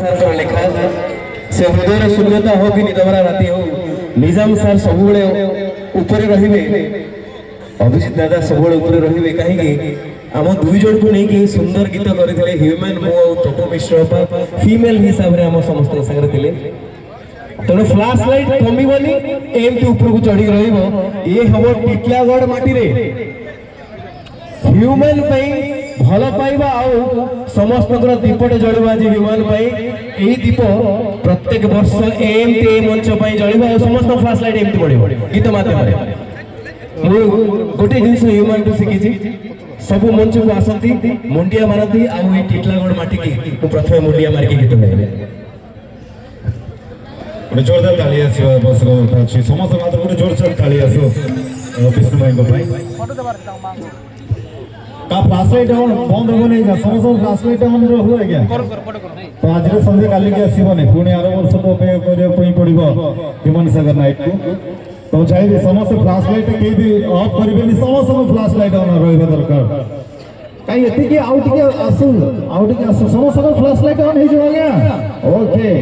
sir लेखा से हृदय शून्यता हो कि निदवरा राति हो निजाम सर सब ऊपर रहिबे अभिजीत दादा सब ऊपर रहिबे कहीं आम दुई जन को नहीं सुंदर गीत करते ह्यूमन मु तपु मिश्र फीमेल हिसाब से आम समस्त सागर तेणु फ्लैश लाइट कमिबनी एमती ऊपर को चढ़ी रही हम टिटलागढ़ माटी रे ह्यूमन भल पाइबा आउ समस्त दीपटे जलवा आज ह्यूमन यही दीप प्रत्येक वर्ष एमती मंच जलवा समस्त फ्लैश लाइट एमती बढ़ गीत मध्यम गोटे जिन ह्यूमन टू शिखी सब मंच को आसती मुंडिया मारती आई टिटलागढ़ माटी की प्रथम मुंडिया मारिक गीत गाइबे गोटे जोरदार ताली आसो बस समस्त मात्र गोटे जोरदार ताली आसो विष्णु भाई का फ्लैश लाइट बंद हो नहीं समस्त फ्लैश लाइट मन हुए क्या तो आज संध्या काली के आसबनी पुणी आर वर्ष तो पे पड़ो ह्यूमन सागर नाइट को तो चाहिए समस्त फ्लैश लाइट कहीं भी ऑफ करेंगे समस्त फ्लैश लाइट रहा दरकार कहीं ये आउ टे आसू समस्त फ्लैश लाइट ऑन हो ओके